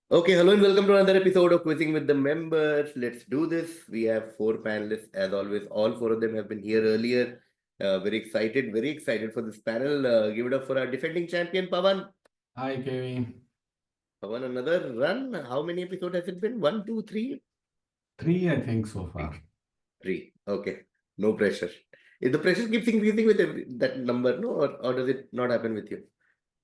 Okay, hello and welcome to another episode of Quizzing with the Members. Let's do this. We have four panelists, as always. All four of them have been here earlier. Very excited for this panel. Give it up for our defending champion, Pavan. Hi, KV. Pavan, another run. How many episodes has it been? One, two, three? Three, I think, so far. Three. Okay, no pressure. If the pressure keeps increasing with that number, no, or does it not happen with you?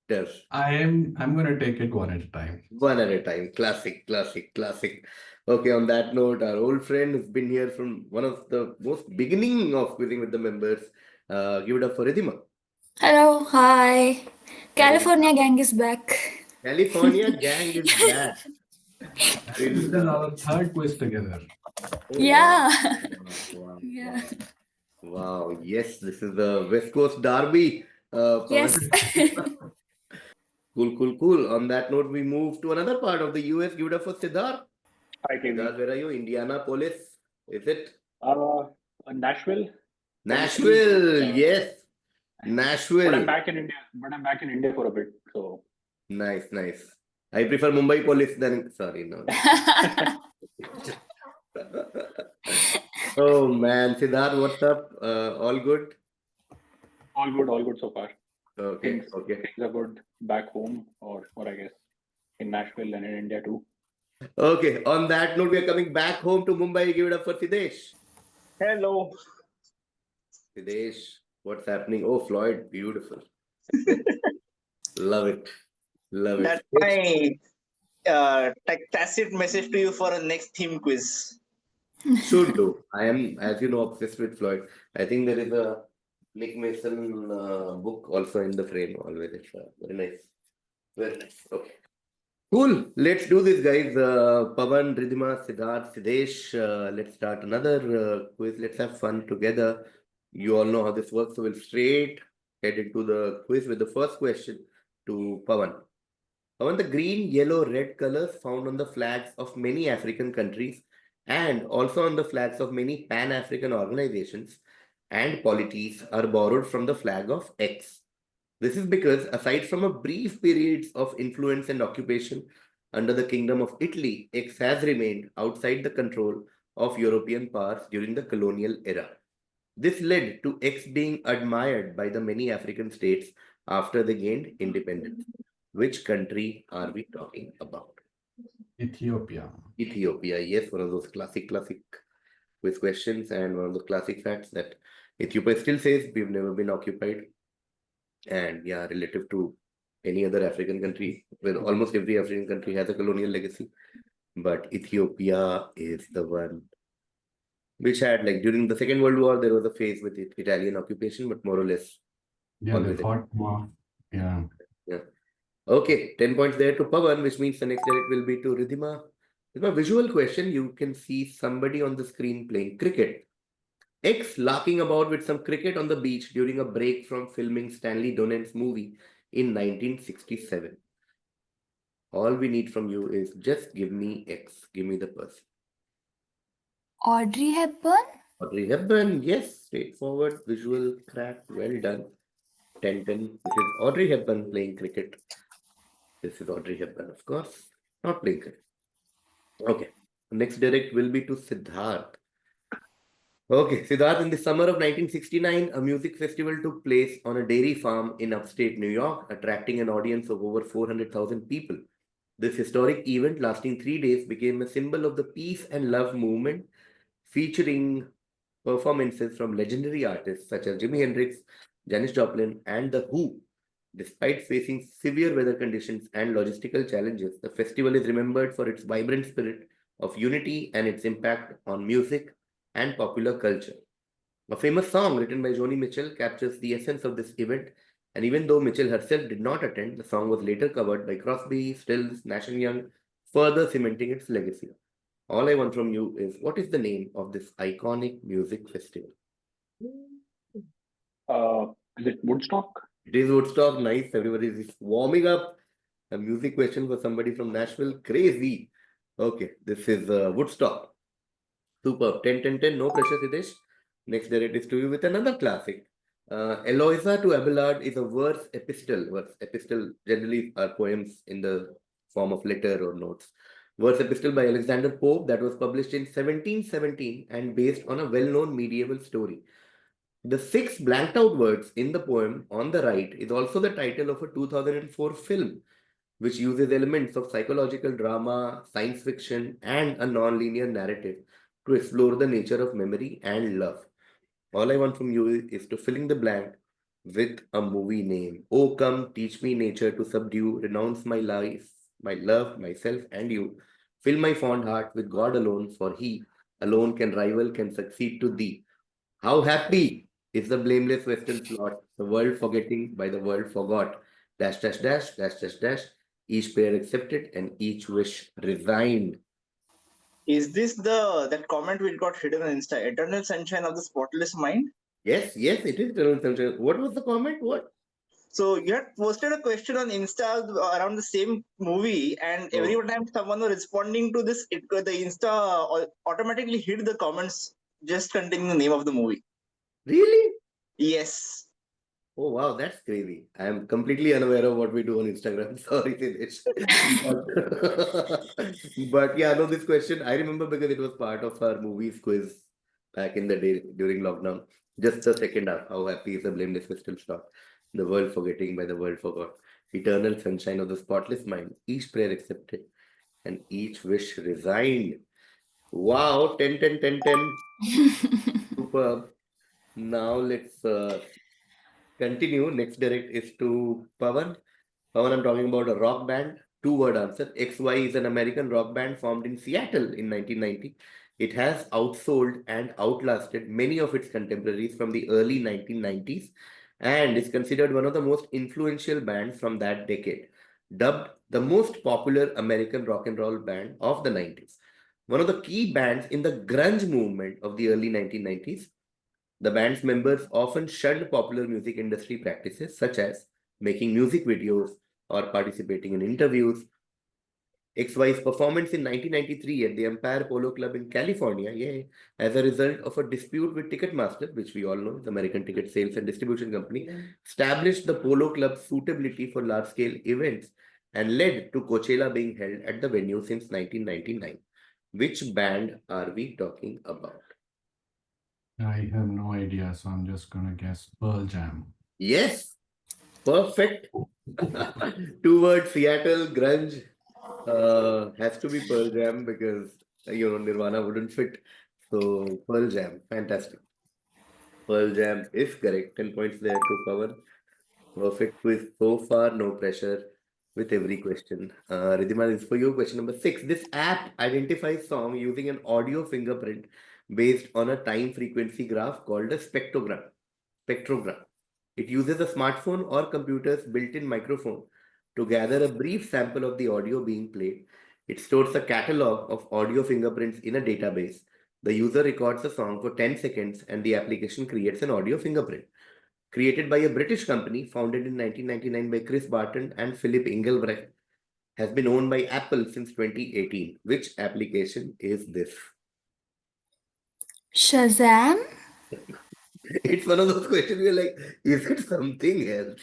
Does. I'm gonna take it one at a time. One at a time. Classic, classic, classic. Okay, on that note, our old friend has been here from one of the most beginning of Quizzing with the Members. Give it up for Riddhima. Hello, hi. And California gang is back. California gang is back. This is our third quiz together. Oh, Yeah. wow, Yeah. wow. Yes, this is the West Coast Derby. Yes. Cool. On that note, we move to another part of the US. Give it up for Siddharth. Hi, Siddharth, KV. where are you? Indianapolis. Is it? Nashville. Nashville. Yeah. Yes. But I'm Nashville. back in India. But I'm back in India for a bit. So Nice. I prefer Mumbai police than. Sorry, no. Oh man, Siddharth, what's up? All good? all good so far. Okay. Things are good back home, or I guess in Nashville and in India too. Okay. On that note, we are coming back home to Mumbai. Give it up for Sidhesh. Hello. Sidhesh, what's happening? Oh, Floyd, beautiful. Love it. That's my tacit message to you for a next theme quiz. Should do. I am, as you know, obsessed with Floyd. I think there is a Nick Mason book also in the frame always. It's very nice. Very nice. Okay. Cool. Let's do this, guys. Pavan, Riddhima, Siddharth, Sidhesh. Let's start another quiz. Let's have fun together. You all know how this works. So we'll straight head into the quiz with the first question to Pavan. Pavan, the green, yellow, red colors found on the flags of many African countries and also on the flags of many Pan-African organizations and polities are borrowed from the flag of X. This is because, aside from a brief periods of influence and occupation under the Kingdom of Italy, X has remained outside the control of European powers during the colonial era. This led to X being admired by the many African states after they gained independence. Which country are we talking about? Ethiopia. Ethiopia, yes, one of those classic quiz questions and one of the classic facts that Ethiopia still says we've never been occupied. And yeah, relative to any other African country, where almost every African country has a colonial legacy, but Ethiopia is the one which had, like, during the Second World War, there was a phase with Italian occupation, but more or less. Yeah, they fought more. Yeah. Okay, 10 points there to Pavan, which means the next direct will be to Riddhima. With a visual question, you can see somebody on the screen playing cricket. X larking about with some cricket on the beach during a break from filming Stanley Donen's movie in 1967. All we need from you is just give me X. Give me the person. Audrey Hepburn? Audrey Hepburn, yes, straightforward, visual, crack, well done. 10-10. This is Audrey Hepburn playing cricket. This is Audrey Hepburn, of course, not playing cricket. Okay, next direct will be to Siddharth. Okay, Siddharth, in the summer of 1969, a music festival took place on a dairy farm in upstate New York, attracting an audience of over 400,000 people. This historic event, lasting 3 days, became a symbol of the peace and love movement, featuring performances from legendary artists such as Jimi Hendrix, Janis Joplin, and The Who. Despite facing severe weather conditions and logistical challenges, the festival is remembered for its vibrant spirit of unity and its impact on music and popular culture. A famous song written by Joni Mitchell captures the essence of this event, and even though Mitchell herself did not attend, the song was later covered by Crosby, Stills, Nash and Young, further cementing its legacy. All I want from you is, what is the name of this iconic music festival? Is it Woodstock? It is Woodstock. Nice. Everybody is warming up. A music question for somebody from Nashville. Crazy. Okay, this is Woodstock. Superb. 10-10-10. No pressure, Sidhesh. Next direct is to you with another classic. Eloisa to Abelard is a verse epistle. Verse epistle generally are poems in the form of letter or notes. Verse epistle by Alexander Pope that was published in 1717 and based on a well-known medieval story. The 6 blanked out words in the poem on the right is also the title of a 2004 film, which uses elements of psychological drama, science fiction, and a non-linear narrative to explore the nature of memory and love. All I want from you is to fill in the blank with a movie name. Oh, come, teach me nature to subdue, renounce my life, my love, myself, and you. Fill my fond heart with God alone, for He alone can rival, can succeed to Thee. How happy is the blameless Western slot, the world forgetting by the world forgot. Dash, dash, dash, dash, dash, dash. Each prayer accepted and each wish resigned. Is this that comment which got hidden on Insta? Eternal sunshine of the spotless mind? Yes, yes, it is Eternal Sunshine. What was the comment? What? So you had posted a question on Insta around the same movie, and every time someone was responding to this, the Insta automatically hid the comments just containing the name of the movie. Really? Yes. Oh wow, that's crazy. I am completely unaware of what we do on Instagram. Sorry, Sidhesh. But yeah, no, this question I remember because it was part of our movies quiz back in the day during lockdown. Just the second half. How happy is the blameless crystal star? The world forgetting by the world forgot. Eternal sunshine of the spotless mind. Each prayer accepted and each wish resigned. Wow, 10, 10, 10, 10. Superb. Now let's continue. Next direct is to Pavan. Pavan, I'm talking about a rock band. Two-word answer. XY is an American rock band formed in Seattle in 1990. It has outsold and outlasted many of its contemporaries from the early 1990s and is considered one of the most influential bands from that decade. Dubbed the most popular American rock and roll band of the 90s. One of the key bands in the grunge movement of the early 1990s, the band's members often shunned popular music industry practices such as making music videos or participating in interviews. XY's performance in 1993 at the Empire Polo Club in California, as a result of a dispute with Ticketmaster, which we all know, the American Ticket Sales and Distribution Company, established the Polo Club's suitability for large-scale events and led to Coachella being held at the venue since 1999. Which band are we talking about? I have no idea, so I'm just gonna guess Pearl Jam. Yes, perfect. Two-word Seattle grunge has to be Pearl Jam because Nirvana wouldn't fit. So Pearl Jam, fantastic. Pearl Jam is correct. 10 points there to Pavan. Perfect quiz so far, no pressure with every question. Riddhima, this is for you. Question number 6. This app identifies song using an audio fingerprint based on a time frequency graph called a spectrogram. It uses a smartphone or computer's built-in microphone to gather a brief sample of the audio being played. It stores a catalog of audio fingerprints in a database. The user records a song for 10 seconds and the application creates an audio fingerprint. Created by a British company founded in 1999 by Chris Barton and Philip Engelbrecht, has been owned by Apple since 2018. Which application is this? Shazam? It's one of those questions you're like, is it something else?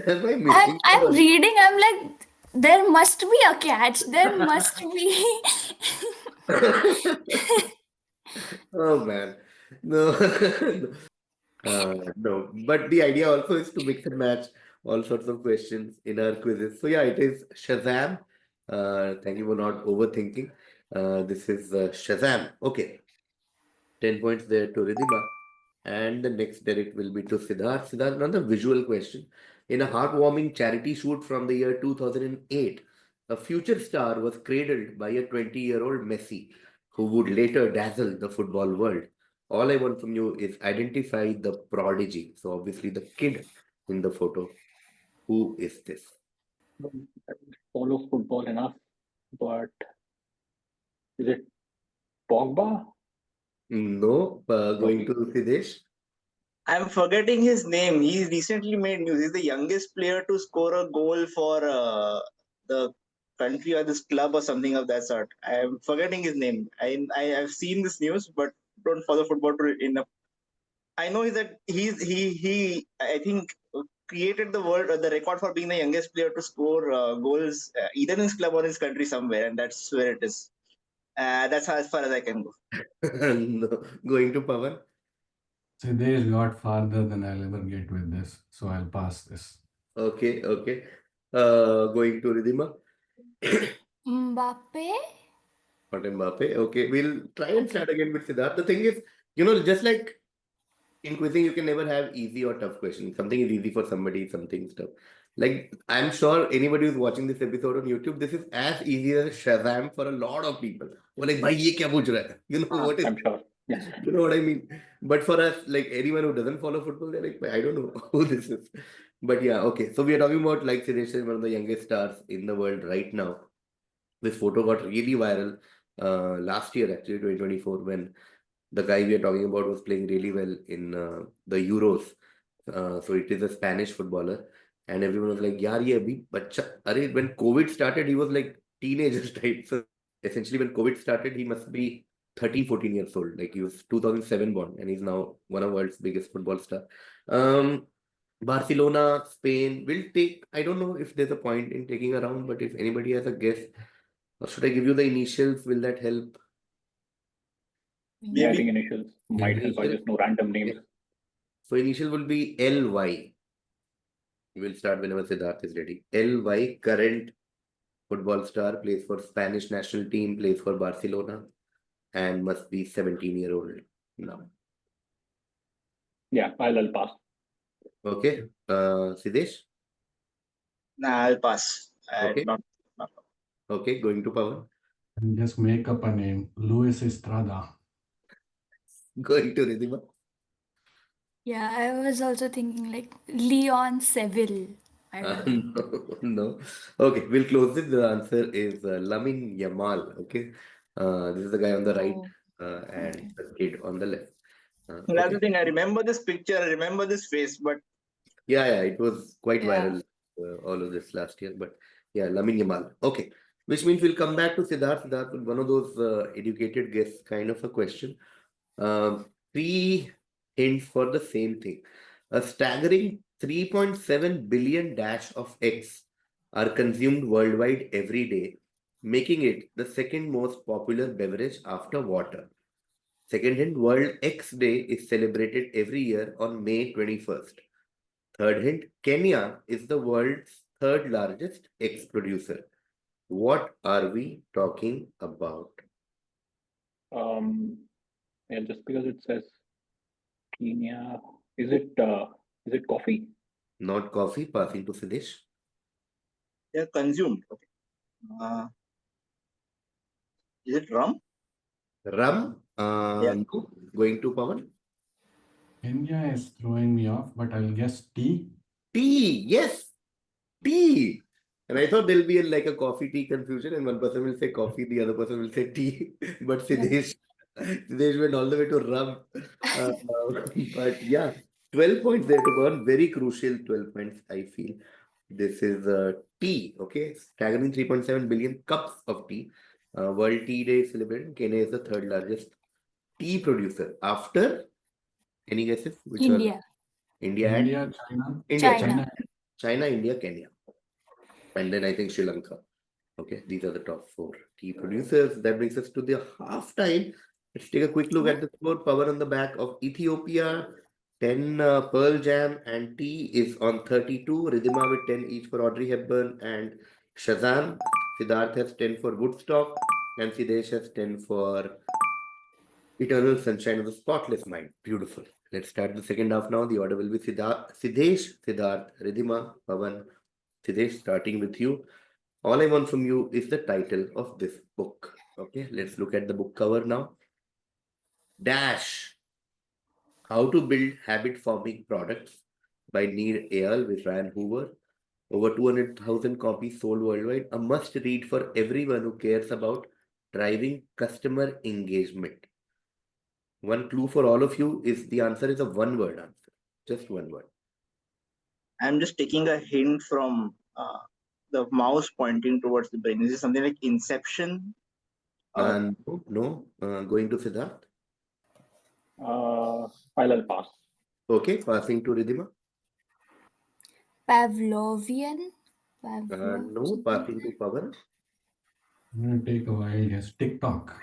Am I missing? I'm reading, I'm like, there must be a catch. There must be. Oh man, no, no. But the idea also is to mix and match all sorts of questions in our quizzes. So yeah, it is Shazam. Thank you for not overthinking. This is Shazam. Okay, 10 points there to Riddhima. And the next direct will be to Siddharth. Siddharth, another visual question. In a heartwarming charity shoot from the year 2008, a future star was cradled by a 20-year-old Messi, who would later dazzle the football world. All I want from you is identify the prodigy. So obviously the kid in the photo. Who is this? I don't follow football enough, but is it Pogba? No, going to Sidhesh. I'm forgetting his name. He recently made news. He's the youngest player to score a goal for the country or this club or something of that sort. I'm forgetting his name. I have seen this news, but don't follow football enough. I know he's that he I think created the record for being the youngest player to score goals either in his club or his country somewhere, and that's where it is. That's as far as I can go. No. Going to Pavan. Sidhesh got farther than I'll ever get with this, so I'll pass this. Okay, okay. Going to Riddhima. Mbappe? Not Mbappe. Okay, we'll try and Okay. start again with Siddharth. The thing is, just like in quizzing, you can never have easy or tough questions. Something is easy for somebody, something's tough. Like, I'm sure anybody who's watching this episode on YouTube, this is as easy as Shazam for a lot of people. We're like, bhai, ye kya pooch raha hai? You know what is, I'm sure. Yes. you know what I mean? But for us, like anyone who doesn't follow football, they're like, I don't know who this is. But yeah, okay. So we are talking about like Sidhesh is one of the youngest stars in the world right now. This photo got really viral last year, actually, 2024, when the guy we are talking about was playing really well in the Euros. So it is a Spanish footballer, and everyone was like, "Yaar, ye abhi bacha." Arey, when COVID started, he was like teenager type. So essentially, when COVID started, he must be 13, 14 years old. Like he was 2007 born, and he's now one of the world's biggest football star. Um, Barcelona, Spain will take. I don't know if there's a point in taking a round, but if anybody has a guess, or should I give you the initials? Will that help? Yeah, I Maybe. think initials might help. I Initial. just know random names. So initial will be LY. We will start whenever Siddharth is ready. LY, current football star, plays for Spanish national team, plays for Barcelona, and must be 17-year-old now. Yeah, I'll pass. Okay. Sidhesh? Nah, I'll pass. Okay. Not. Okay, going to Pavan. And just make up a name. Luis Estrada. Going to Riddhima. Yeah, I was also thinking like Leon Seville. I don't know. No. Okay, we'll close this. The answer is Lamine Yamal. Okay. This is the guy on the right Oh, and okay. the kid on the left. That's Okay. the thing. I remember this picture. I remember this face, but Yeah, it was quite Yeah. viral, all of this last year. But yeah, Lamine Yamal. Okay, which means we'll come back to Siddharth. Siddharth, with one of those educated guess kind of a question. Three hints for the same thing. A staggering 3.7 billion dash of X are consumed worldwide every day, making it the second most popular beverage after water. Second hint, World X Day is celebrated every year on May 21st. Third hint, Kenya is the world's third largest eggs producer. What are we talking about? Yeah, just because it says Kenya, is it coffee? Not coffee, passing to Sidhesh. they're consumed. Okay. Is it rum? Rum, Yeah. no. Going to Pavan. Kenya is throwing me off, but I'll guess tea. Tea, yes, tea. And I thought there'll be like a coffee tea confusion, and one person will say coffee, the other person will say tea. But Sidhesh went all the way to rum. Uh, but yeah, 12 points there to burn. Very crucial 12 points, I feel. This is tea, okay? Staggering 3.7 billion cups of tea. World Tea Day is celebrated. Kenya is the third largest tea producer after, any guesses? Which are India, India and India, China. India, China. China, India, Kenya, and then I think Sri Lanka. Okay, these are the top four tea producers. That brings us to the halftime. Let's take a quick look at the score. Power on the back of Ethiopia, 10 Pearl Jam, and tea is on 32. Riddhima with 10 each for Audrey Hepburn and Shazam. Siddharth has 10 for Woodstock, and Sidhesh has 10 for Eternal Sunshine of the Spotless Mind. Beautiful. Let's start the second half now. The order will be Sidhesh, Siddharth, Riddhima, Pavan. Sidhesh, starting with you. All I want from you is the title of this book. Okay, let's look at the book cover now. Dash, How to Build Habit Forming Products by Neil Eyal with Ryan Hoover. Over 200,000 copies sold worldwide. A must read for everyone who cares about driving customer engagement. One clue for all of you is the answer is a one-word answer. Just one word. I'm just taking a hint from the mouse pointing towards the brain. Is it something like Inception? No. Going to Siddharth. I'll pass. Okay, passing to Riddhima. Pavlovian? No, passing to Pavan. I'm going to take a wild guess. TikTok.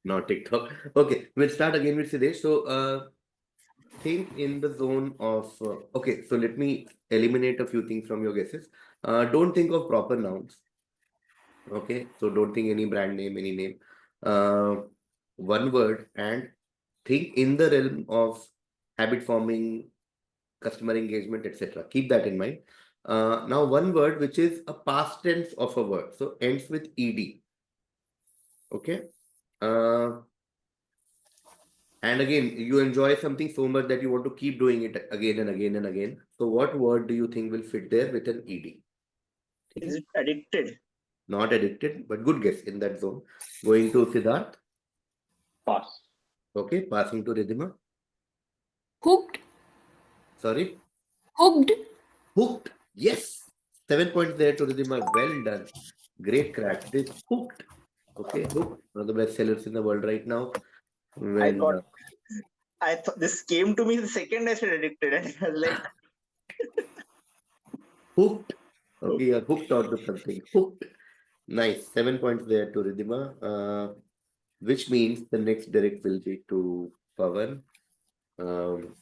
Not TikTok. Okay, we'll start again with Sidhesh. So, think in the zone of. Okay, so let me eliminate a few things from your guesses. Don't think of proper nouns. Okay, so don't think any brand name, any name. One word, and think in the realm of habit forming, customer engagement, etc. Keep that in mind. Now, one word which is a past tense of a word, so ends with ed. Okay. Uh, and again, you enjoy something so much that you want to keep doing it again and again and again. So, what word do you think will fit there with an ed? Is it addicted? Not addicted, but good guess in that zone. Going to Siddharth. Pass. Okay, passing to Riddhima. Hooked? Sorry, Hooked? hooked. Yes, 7 points there to Riddhima. Well done. Great crack. This hooked. Okay, hooked. One of the best sellers in the world right now. I When thought this came to me the second I said addicted, and I was like, hooked. Okay, you're hooked onto something. Hooked. Nice. 7 points there to Riddhima. Which means the next direct will be to Pavan.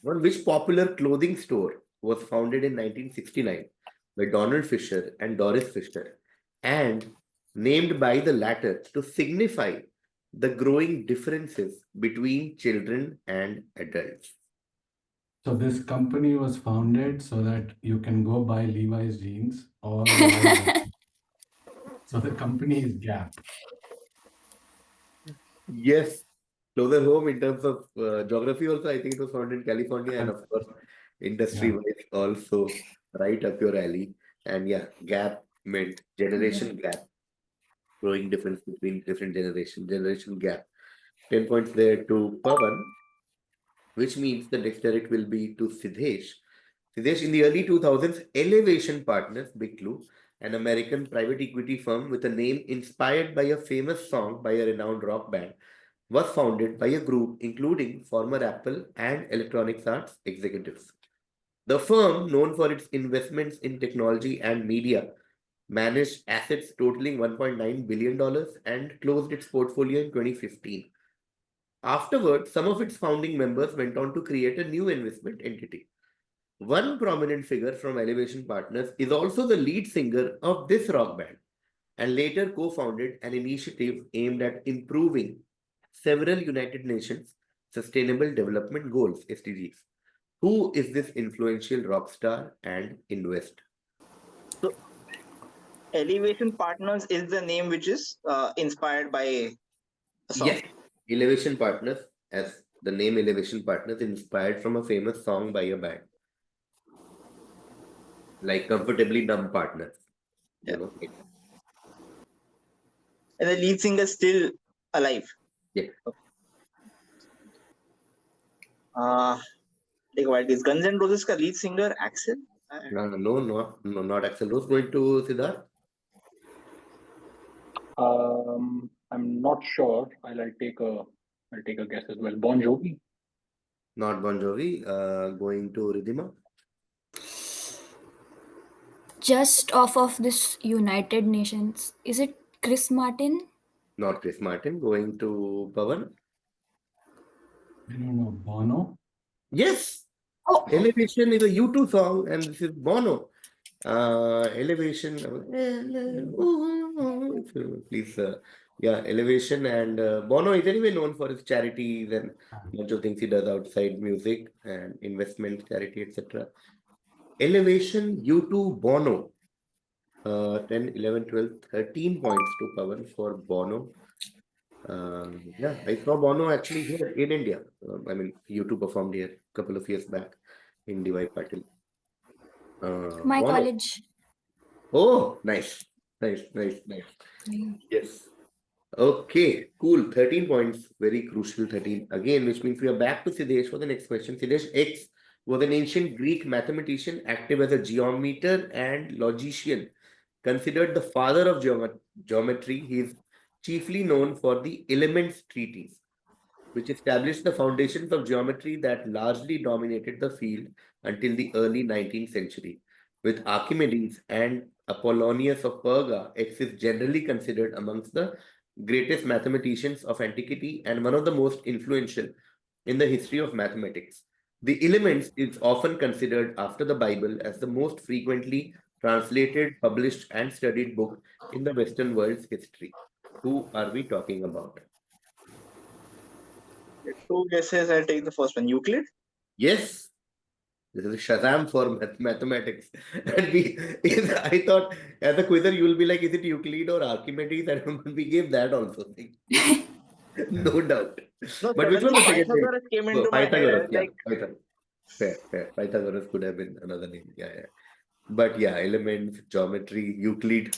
Which popular clothing store was founded in 1969 by Donald Fisher and Doris Fisher and named by the latter to signify the growing differences between children and adults? So this company was founded so that you can go buy Levi's jeans or Levi's jacket. So the company is Gap. Yes, closer home in terms of geography also, I think it was founded in California, and of course, industry-wise also right up your alley. And yeah, gap meant generation gap, growing difference between different generation gap. 10 points there to Pavan, which means the next direct will be to Sidhesh. Sidhesh, in the early 2000s, Elevation Partners, big clue, an American private equity firm with a name inspired by a famous song by a renowned rock band, was founded by a group including former Apple and Electronics Arts executives. The firm, known for its investments in technology and media, managed assets totaling $1.9 billion and closed its portfolio in 2015. Afterwards, some of its founding members went on to create a new investment entity. One prominent figure from Elevation Partners is also the lead singer of this rock band and later co-founded an initiative aimed at improving several United Nations Sustainable Development Goals, SDGs. Who is this influential rock star and investor? so Elevation Partners is the name which is inspired by a song. Yes, Elevation Partners, as the name Elevation Partners, inspired from a famous song by a band, like Comfortably Numb Partners. You know, And the lead singer is still alive. yeah. Like what is Guns N' Roses ka lead singer Axel? No, not Axel Rose. Going to Siddharth. I'm not sure. I'll take a guess as well. Bon Jovi. Not Bon Jovi. Going to Riddhima. Just off of this United Nations. Is it Chris Martin? Not Chris Martin. Going to Pavan. I don't know. Bono? Yes, Oh, Elevation is a U2 song, and this is Bono. Elevation. Please, yeah, Elevation and Bono is anyway known for his charities and bunch of things he does outside music and investment, charity, etc. Elevation, U2, Bono. 10, 11, 12, 13 points to Pavan for Bono. Yeah, I saw Bono actually here in India. I mean, U2 performed here a couple of years back in DY Patil. my Bono. college. Oh, nice. Yes. Okay, cool. 13 points. Very crucial 13. Again, which means we are back to Sidhesh for the next question. Sidhesh, X was an ancient Greek mathematician, active as a geometer and logician. Considered the father of geometry, he is chiefly known for the Elements Treatise, which established the foundations of geometry that largely dominated the field until the early 19th century. With Archimedes and Apollonius of Perga, X is generally considered amongst the greatest mathematicians of antiquity and one of the most influential in the history of mathematics. The Elements is often considered after the Bible as the most frequently translated, published, and studied book in the Western world's history. Who are we talking about? Two guesses. I'll take the first one. Euclid. Yes, this is Shazam for mathematics. And I thought as a quizzer, you will be like, is it Euclid or Archimedes? And we gave that also. No doubt. No, But which was suddenly the second name? Pythagoras came Oh, into my head. I Pythagoras, was yeah. like, Pythagoras. Fair. Pythagoras could have been another name. Yeah. But yeah, elements, geometry, Euclid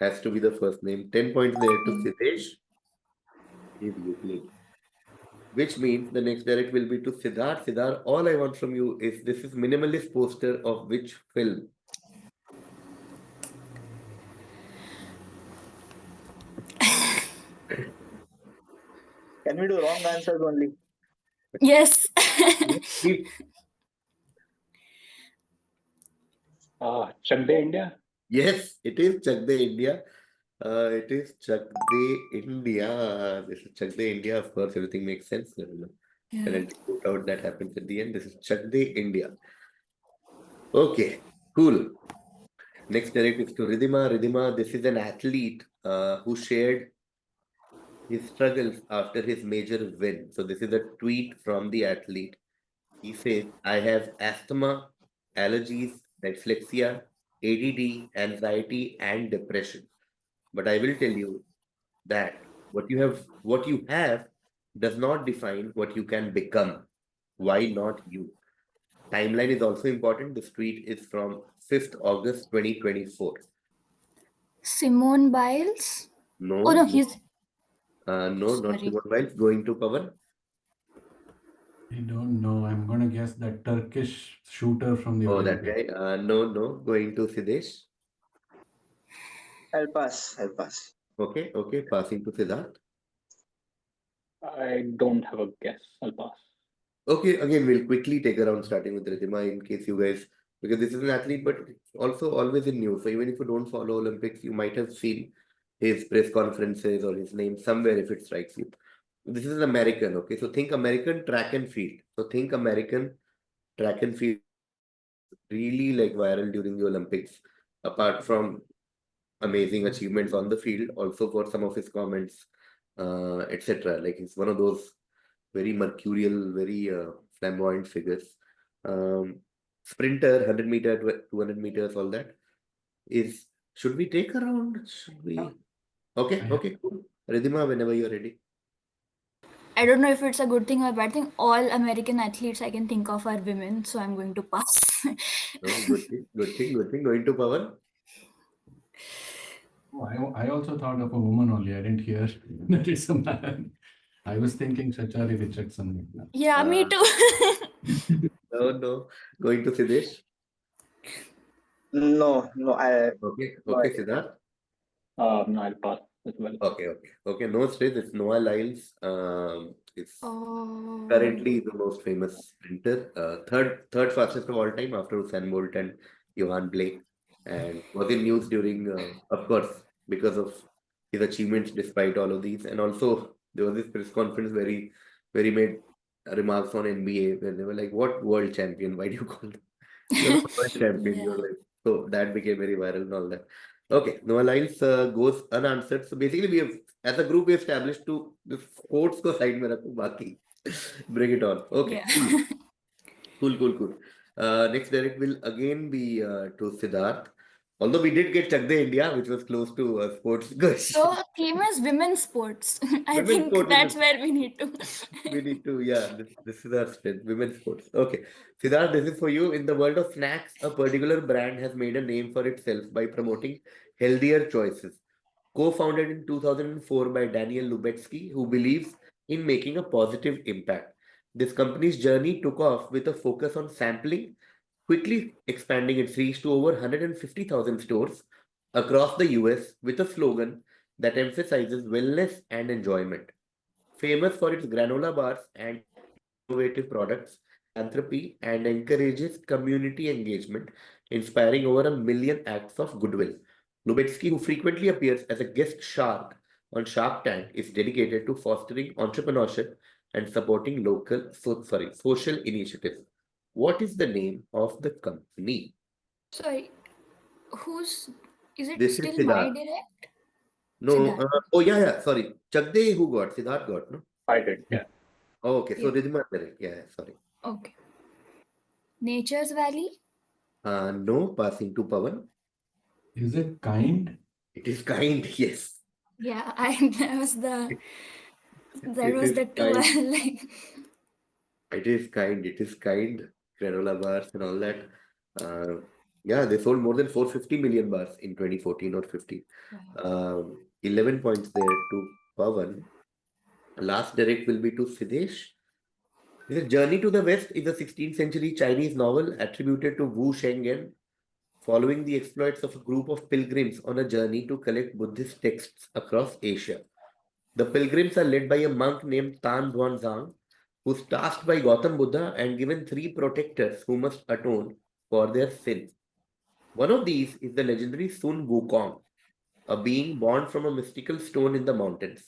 has to be the first name. 10 points there to Sidhesh. Is Euclid. Which means the next direct will be to Siddharth. Siddharth, all I want from you is this is minimalist poster of which film? can we do wrong answers only? Yes. Please. Chak De India. Yes, it is Chak De India. It is Chak De India. This is Chak De India. Of course, everything makes sense. Yeah. And put out that happens at the end. This is Chak De India. Okay, cool. Next direct is to Riddhima. Riddhima, this is an athlete who shared his struggles after his major win. So this is a tweet from the athlete. He says, I have asthma, allergies, dyslexia, ADD, anxiety, and depression. But I will tell you that what you have does not define what you can become. Why not you? Timeline is also important. This tweet is from 5th August 2024. Simone Biles? No, Oh no, he's no, not sorry. Simone Biles. Going to Pavan. I don't know. I'm gonna guess that Turkish shooter from the Oh, that Olympics. guy. No. Going to Sidhesh. I'll pass. Okay. Passing to Siddharth. I don't have a guess. I'll pass. Okay, again, we'll quickly take around starting with Riddhima in case you guys, because this is an athlete, but also always in news. So even if you don't follow Olympics, you might have seen his press conferences or his name somewhere if it strikes you. This is an American, okay? So think American track and field. So think American track and field really like viral during the Olympics, apart from amazing achievements on the field, also for some of his comments, etc. Like he's one of those very mercurial, very flamboyant figures. Sprinter, 100 meter, 200 meters, all that is. Should we take around? Should we? Okay, cool. Riddhima, whenever you're ready. I don't know if it's a good thing or a bad thing. All American athletes I can think of are women, so I'm going to pass. No, good thing. Going to Pavan. Oh, I also thought of a woman only. I didn't hear that it's a man. I was thinking Shachari Richardson. Yeah, me too. No. Going to Sidhesh. No. I Okay, no idea. Siddharth. No, I'll pass as well. Okay. No stress. It's Noah Lyles. It's Oh. currently the most famous sprinter, third fastest of all time after Usain Bolt and Johan Blake, and was in news during, of course, because of his achievements despite all of these, and also there was this press conference where he made remarks on NBA when they were like, "What world champion? Why do you call them? You're not world champion." Yeah. You're like, so that became very viral and all that. Okay, Noah Lyles goes unanswered. So basically, we have as a group we established to the sports ko side mein rakho, baki bring it on. Okay, Yeah. cool. Next direct will again be to Siddharth. Although we did get Chak De India, which was close to sports. Good. So theme is women's sports. I Women's think sports that's is where we need to. we need to, yeah, this is our strength, women's sports. Okay. Siddharth, this is for you. In the world of snacks, a particular brand has made a name for itself by promoting healthier choices. Co-founded in 2004 by Daniel Lubetsky, who believes in making a positive impact. This company's journey took off with a focus on sampling, quickly expanding its reach to over 150,000 stores across the US with a slogan that emphasizes wellness and enjoyment. Famous for its granola bars and innovative products, philanthropy, and encourages community engagement. inspiring over 1 million acts of goodwill. Lubetsky, who frequently appears as a guest shark on Shark Tank, is dedicated to fostering entrepreneurship and supporting social initiatives. What is the name of the company? Sorry, is it This is still my Siddharth. direct? No, Siddharth. sorry. Chakde who got? Siddharth got, no? I did, yeah. Oh, okay, so Yeah. Riddhima correct. Yeah, sorry. Okay. Nature's Valley? No, passing to Pavan. Is it kind? It is kind, yes. Yeah, that was the two kind. I like. It is kind. Granola bars and all that. Yeah, they sold more than 450 million bars in 2014 or 15. 11 points there to Pavan. Last direct will be to Sidhesh. The Journey to the West is a 16th century Chinese novel attributed to Wu Shengyan, following the exploits of a group of pilgrims on a journey to collect Buddhist texts across Asia. The pilgrims are led by a monk named Tan Xuanzang, who's tasked by Gautam Buddha and given 3 protectors who must atone for their sins. One of these is the legendary Sun Wukong, a being born from a mystical stone in the mountains.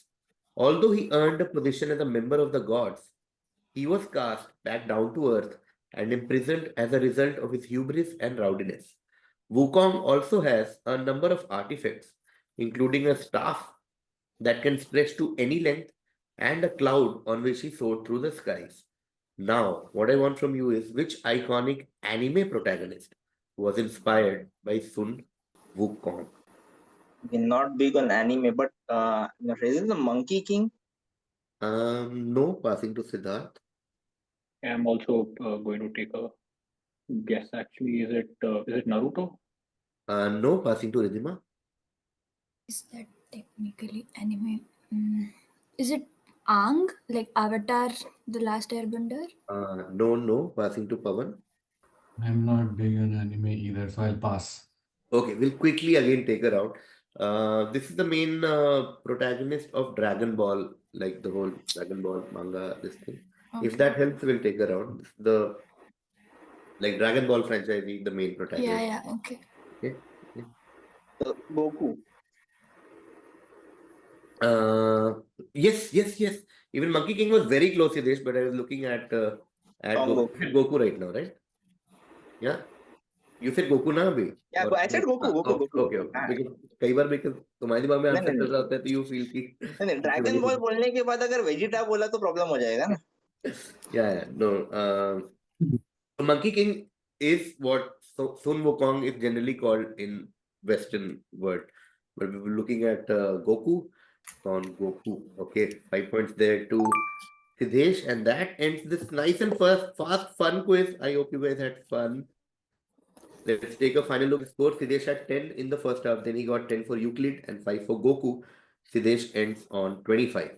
Although he earned a position as a member of the gods, he was cast back down to earth and imprisoned as a result of his hubris and rowdiness. Wukong also has a number of artifacts, including a staff that can stretch to any length and a cloud on which he soared through the skies. Now, what I want from you is which iconic anime protagonist was inspired by Sun Wukong? Not big on anime, but is it the Monkey King? No, passing to Siddharth. I'm also going to take a guess. Actually, is it Naruto? No, passing to Riddhima. Is that technically anime? Is it Aang, like Avatar, The Last Airbender? No, passing to Pavan. I'm not big on anime either, so I'll pass. Okay, we'll quickly again take her out. This is the main protagonist of Dragon Ball, like the whole Dragon Ball manga, this thing. If that helps, we'll take her out. The Dragon Ball franchise, the main protagonist. Yeah, okay. Goku. Yes. Even Monkey King was very close to this, but I was looking at Goku right now, right? Yeah. You said Goku na abhi? Yeah, I said Goku. Okay. Because कई बार because तुम्हारे दिमाग में answer चल रहा होता है तो you feel कि नहीं ड्रैगन बॉल बोलने के बाद अगर वेजिटा बोला तो प्रॉब्लम हो जाएगा ना. Yeah, no. Monkey King is what Sun Wukong is generally called in Western world. But we were looking at Goku. On Goku. Okay, 5 points there to Sidhesh, and that ends this nice and fast, fun quiz. I hope you guys had fun. Let's take a final look at the score. Sidhesh had 10 in the first half, then he got 10 for Euclid and 5 for Goku. Sidhesh ends on 25.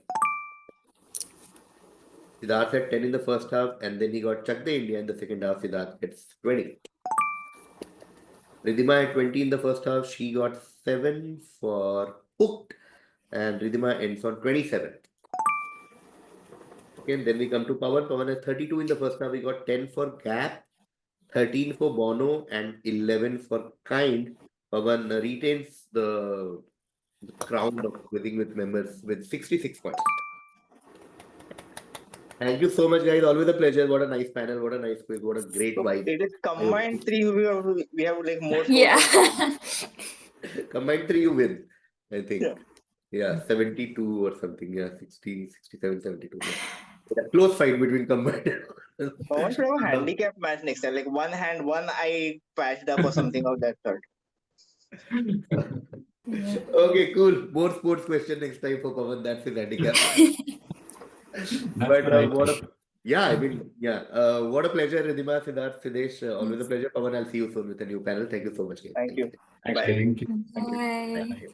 Siddharth had 10 in the first half, and then he got Chak the India in the second half. Siddharth gets 20. Riddhima had 20 in the first half. She got 7 for Hooked, and Riddhima ends on 27. Okay, and then we come to Pavan. Pavan has 32 in the first half. We got 10 for Gap, 13 for Bono, and 11 for Kind. Pavan retains the crown of quizzing with members with 66 points. Thank you so much, guys. Always a pleasure. What a nice panel. What a nice quiz. What a great vibe. It is combined 3. We have like more. Yeah. Combined 3, you win. I think. Yeah, 72 or something. Yeah, 60, 67, 72. Yeah. Close fight between combined. Pawan should have a handicap match next time. Like one hand, one eye patched up or something of that sort. Okay, cool. More sports question next time for Pavan. That's his handicap. But what a pleasure, Riddhima, Siddharth, Sidhesh. Always a pleasure. Pavan, I'll see you soon with a new panel. Thank you so much, guys. Thank you. Thanks. Bye. Thank you. Bye.